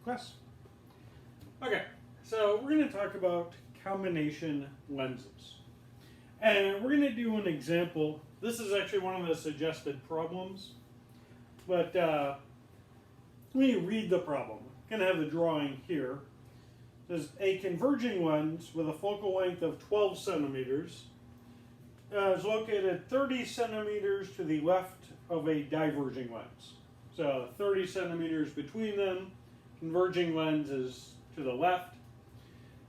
class. Okay, so we're going to talk about combination lenses. And we're going to do an example. This is actually one of the suggested problems. But let me read the problem. I'm going to have the drawing here. It says a converging lens with a focal length of 12 centimeters is located 30 centimeters to the left of a diverging lens. So 30 centimeters between them. Converging lens is to the left.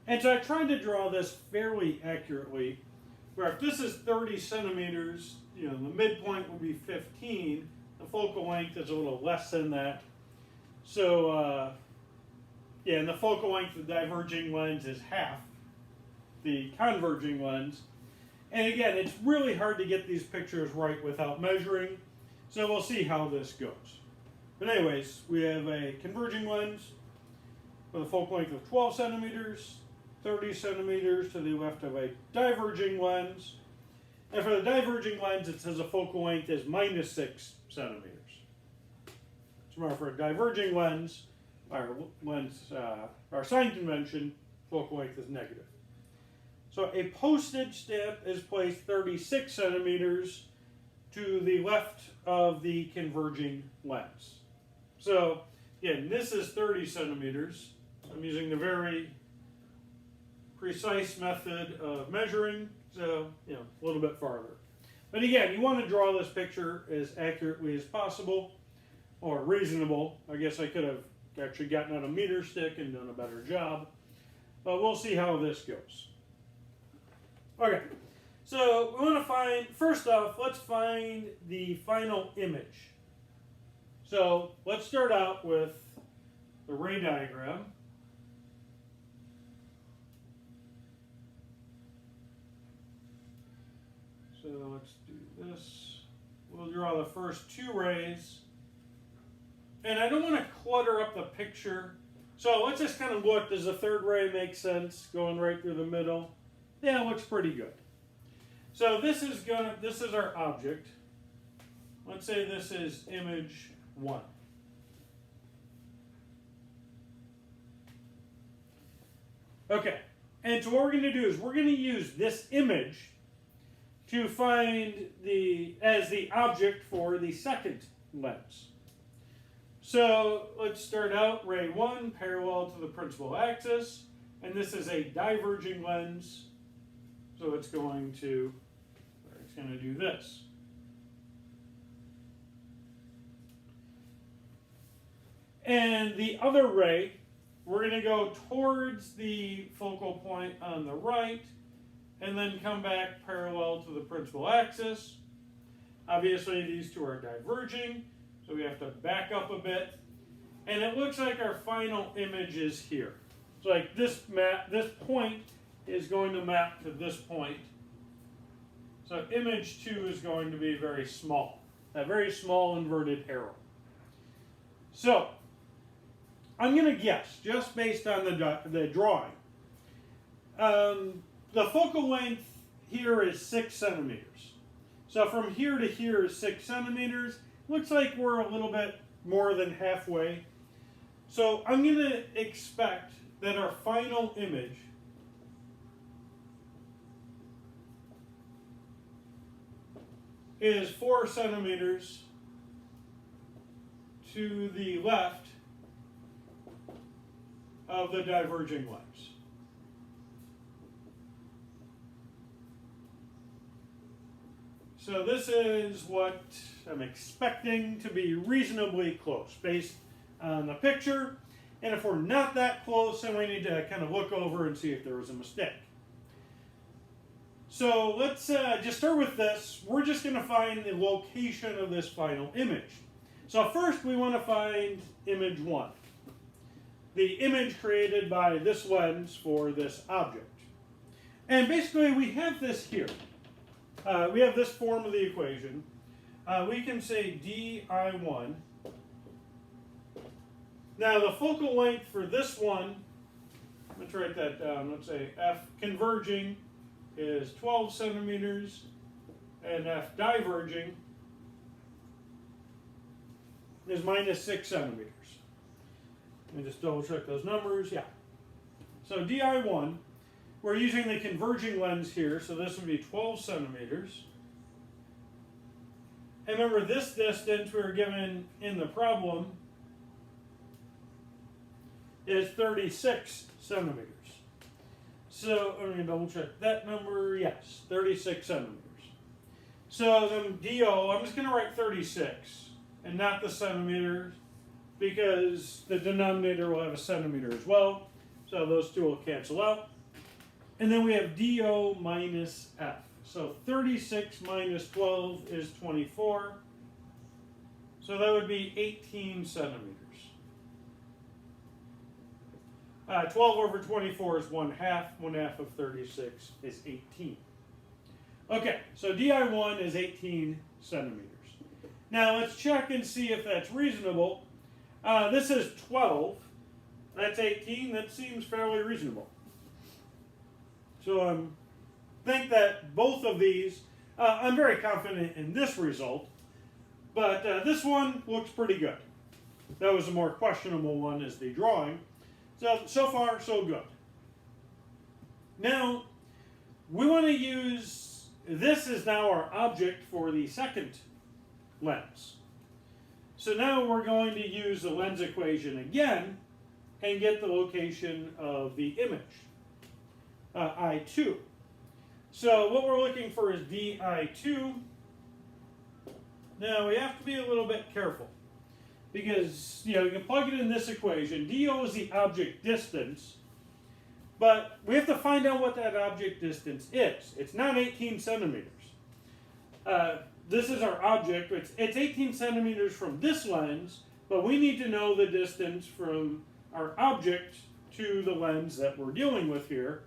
And so I tried to draw this fairly accurately, where if this is 30 centimeters, the midpoint would be 15. The focal length is a little less than that. So, and the focal length of the diverging lens is half the converging lens. And again, it's really hard to get these pictures right without measuring. So we'll see how this goes. But anyways, we have a converging lens with a focal length of 12 centimeters, 30 centimeters to the left of a diverging lens. And for the diverging lens, it says the focal length is minus 6 centimeters. So for a diverging lens, our sign convention, focal length is negative. So a postage stamp is placed 36 centimeters to the left of the converging lens. So again, this is 30 centimeters. I'm using the very precise method of measuring, so a little bit farther. But again, you want to draw this picture as accurately as possible, or reasonable. I guess I could have actually gotten out a meter stick and done a better job, but we'll see how this goes. Okay, so we want to find, first off, let's find the final image. So let's start out with the ray diagram. So let's do this. We'll draw the first two rays. And I don't want to clutter up the picture. So let's just kind of look. Does the third ray make sense going right through the middle? Yeah, it looks pretty good. So this is our object. Let's say this is image 1. Okay. And so what we're going to do is we're going to use this image to find as the object for the second lens. So let's start out ray 1 parallel to the principal axis, and this is a diverging lens, so it's going to do this. And the other ray, we're going to go towards the focal point on the right, and then come back parallel to the principal axis. Obviously, these two are diverging, so we have to back up a bit. And it looks like our final image is here. So like this point is going to map to this point. So image 2 is going to be very small, a very small inverted arrow. So I'm going to guess, just based on the drawing, the focal length here is 6 centimeters. So from here to here is 6 centimeters. Looks like we're a little bit more than halfway. So I'm going to expect that our final image is 4 centimeters to the left of the diverging lens. So this is what I'm expecting to be reasonably close based on the picture. And if we're not that close, then we need to kind of look over and see if there was a mistake. So let's just start with this. We're just going to find the location of this final image. So first we want to find image 1. The image created by this lens for this object. And basically we have this here. We have this form of the equation. We can say di1. Now the focal length for this one, let's write that down. Let's say f converging is 12 centimeters and f diverging is minus 6 centimeters. Let me just double check those numbers. Yeah. So DI1, we're using the converging lens here, so this would be 12 centimeters. And remember, this distance we were given in the problem is 36 centimeters. So I'm going to double check that number. Yes, 36 centimeters. So then DO, I'm just going to write 36 and not the centimeters because the denominator will have a centimeter as well. So those two will cancel out. And then we have DO minus F. So 36 minus 12 is 24. So that would be 18 centimeters. 12 over 24 is 1/2. 1/2 of 36 is 18. Okay, so DI1 is 18 centimeters. Now let's check and see if that's reasonable. This is 12. That's 18. That seems fairly reasonable. So I think that both of these, I'm very confident in this result, but this one looks pretty good. That was a more questionable one, is the drawing. So far, so good. Now, we want to use, this is now our object for the second lens. So now we're going to use the lens equation again and get the location of the image, I2. So what we're looking for is DI2. Now we have to be a little bit careful because, you can plug it in this equation. DO is the object distance, but we have to find out what that object distance is. It's not 18 centimeters. This is our object. It's 18 centimeters from this lens, but we need to know the distance from our object to the lens that we're dealing with here.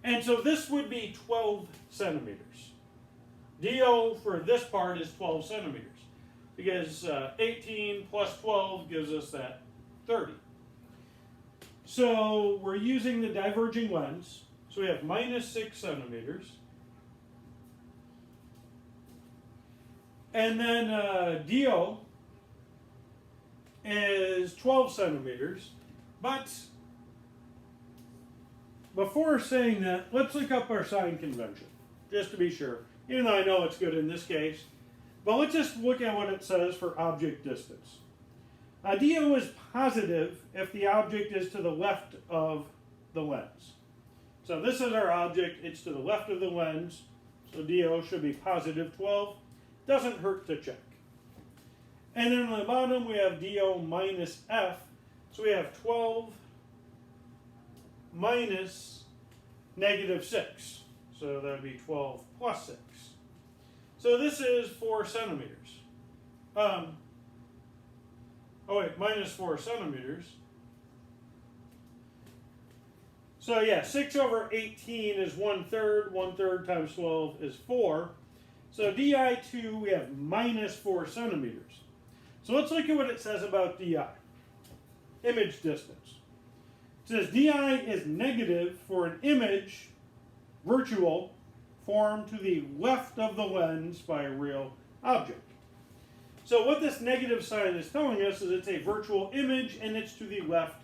And so this would be 12 centimeters. DO for this part is 12 centimeters because 18 plus 12 gives us that 30. So we're using the diverging lens. So we have minus 6 centimeters. And then DO is 12 centimeters. But before saying that, let's look up our sign convention, just to be sure. Even though I know it's good in this case. But let's just look at what it says for object distance. DO is positive if the object is to the left of the lens. So this is our object. It's to the left of the lens. So DO should be positive 12. Doesn't hurt to check. And then on the bottom we have DO minus F. So we have 12 minus negative 6. So that would be 12 plus 6. So this is 4 centimeters. Minus 4 centimeters. So yeah, 6 over 18 is 1/3. 1/3 times 12 is 4. So DI2, we have minus 4 centimeters. So let's look at what it says about DI. Image distance. It says DI is negative for an image, virtual, formed to the left of the lens by a real object. So what this negative sign is telling us is it's a virtual image and it's to the left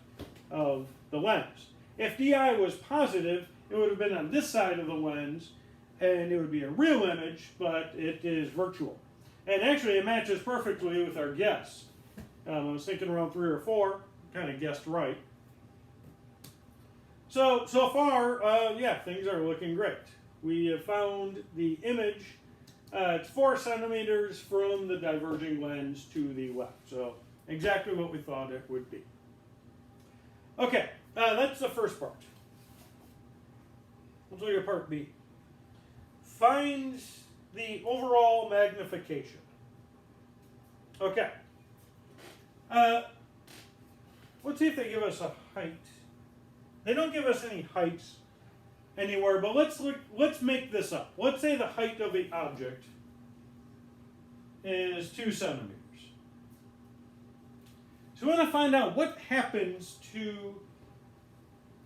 of the lens. If DI was positive, it would have been on this side of the lens and it would be a real image, but it is virtual. And actually it matches perfectly with our guess. I was thinking around 3 or 4, kind of guessed right. So far, yeah, things are looking great. We have found the image. It's 4 centimeters from the diverging lens to the left. So exactly what we thought it would be. Okay, that's the first part. Let's look at part B. Find the overall magnification. Okay. Let's see if they give us a height. They don't give us any heights anywhere, but let's make this up. Let's say the height of the object is 2 centimeters. So we want to find out what happens to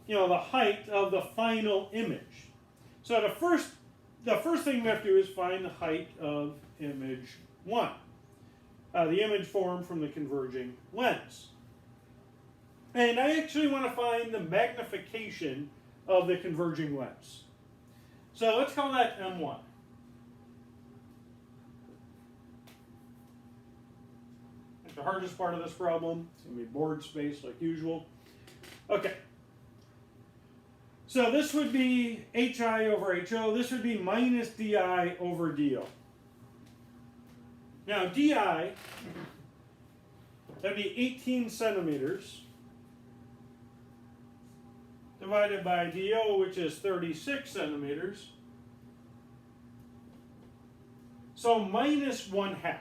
the height of the final image. So the first thing we have to do is find the height of image 1. The image formed from the converging lens. And I actually want to find the magnification of the converging lens. So let's call that M1. That's the hardest part of this problem. It's going to be board space like usual. Okay. So this would be HI over HO. This would be minus DI over DO. Now DI, that'd be 18 centimeters divided by DO, which is 36 centimeters. So minus 1/2.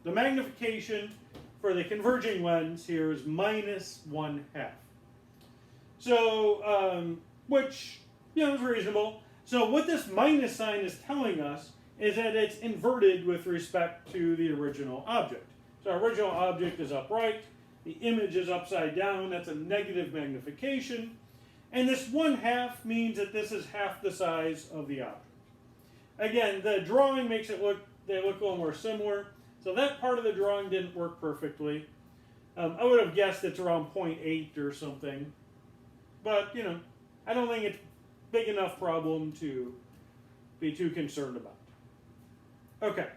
The magnification for the converging lens here is minus 1/2. So, which, is reasonable. So what this minus sign is telling us is that it's inverted with respect to the original object. So our original object is upright, the image is upside down, that's a negative magnification, and this 1/2 means that this is half the size of the object. Again, the drawing makes it look, they look a little more similar, so that part of the drawing didn't work perfectly. I would have guessed it's around 0.8 or something, but I don't think it's big enough problem to be too concerned about. Okay,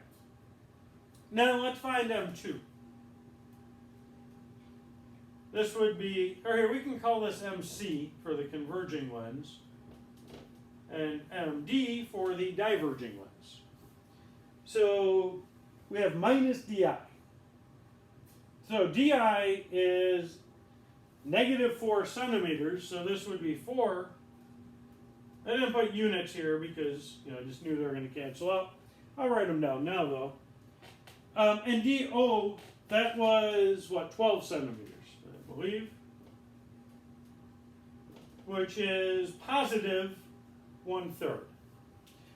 now let's find M2. This would be, or here we can call this MC for the converging lens, and MD for the diverging lens. So we have minus DI. So DI is negative 4 centimeters, so this would be 4. I didn't put units here because I just knew they were going to cancel out. I'll write them down now though. And DO, that was what, 12 centimeters, I believe, which is positive 1/3.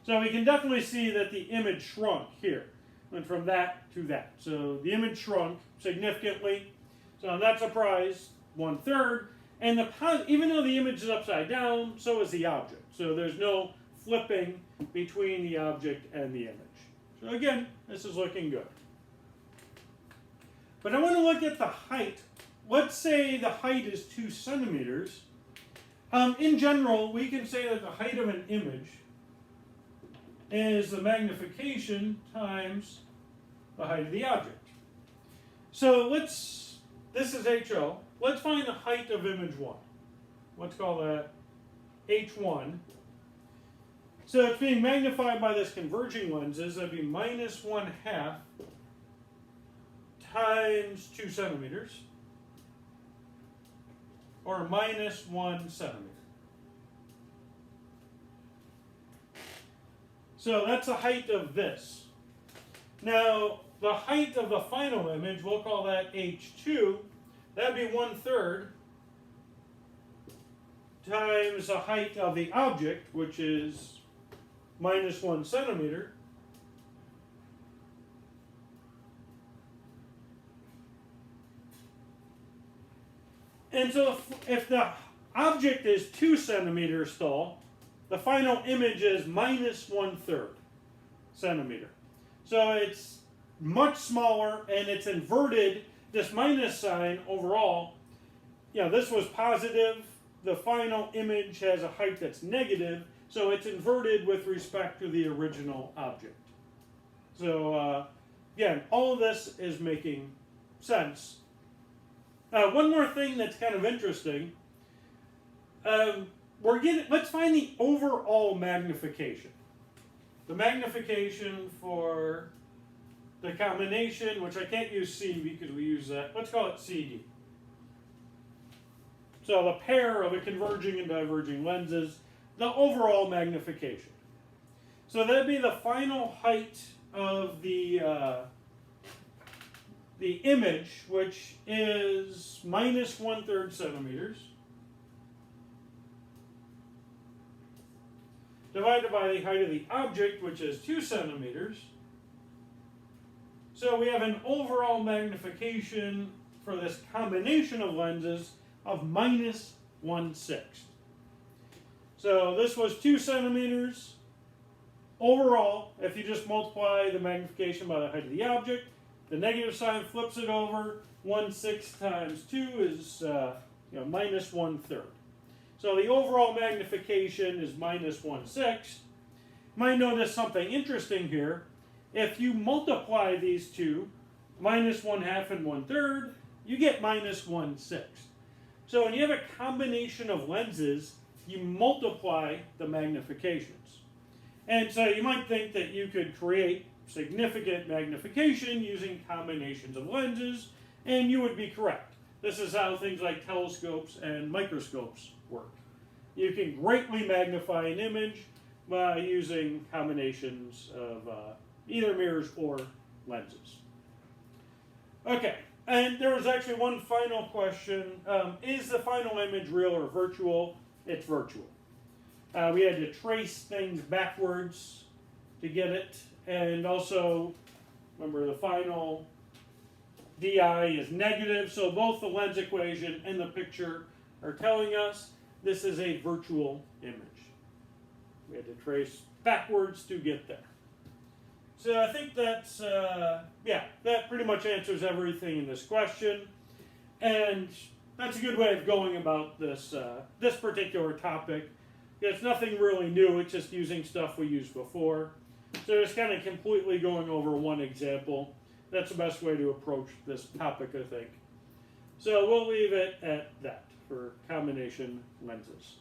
So we can definitely see that the image shrunk here, went from that to that. So the image shrunk significantly. So I'm not surprised, 1/3. And even though the image is upside down, so is the object. So there's no flipping between the object and the image. So again, this is looking good. But I want to look at the height. Let's say the height is 2 centimeters. In general, we can say that the height of an image is the magnification times the height of the object. So this is HO. Let's find the height of image 1. Let's call that H1. So it's being magnified by this converging lenses. That'd be minus 1/2 times 2 centimeters, or minus 1 centimeter. So that's the height of this. Now, the height of the final image, we'll call that H2. That'd be 1/3 times the height of the object, which is minus 1 centimeter. And so if the object is 2 centimeters tall, the final image is minus 1/3 centimeter. So it's much smaller and it's inverted. This minus sign overall, this was positive. The final image has a height that's negative, so it's inverted with respect to the original object. So again, all of this is making sense. One more thing that's kind of interesting. Let's find the overall magnification. The magnification for the combination, which I can't use C because we use that. Let's call it CD. So the pair of the converging and diverging lenses, the overall magnification. So that'd be the final height of the image, which is minus 1/3 centimeters, divided by the height of the object, which is 2 centimeters. So we have an overall magnification for this combination of lenses of minus 1/6. So this was 2 centimeters. Overall, if you just multiply the magnification by the height of the object, the negative sign flips it over. 1/6 times 2 is minus 1/3. So the overall magnification is minus 1/6. You might notice something interesting here. If you multiply these two, minus 1/2 and 1/3, you get minus 1/6. So when you have a combination of lenses, you multiply the magnifications. And so you might think that you could create significant magnification using combinations of lenses, and you would be correct. This is how things like telescopes and microscopes work. You can greatly magnify an image by using combinations of either mirrors or lenses. Okay, and there was actually one final question. Is the final image real or virtual? It's virtual. We had to trace things backwards to get it. And also, remember the final DI is negative, so both the lens equation and the picture are telling us this is a virtual image. We had to trace backwards to get there. So I think that's, that pretty much answers everything in this question. And that's a good way of going about this, this particular topic. It's nothing really new, it's just using stuff we used before. So just kind of completely going over one example. That's the best way to approach this topic, I think. So we'll leave it at that for combination lenses.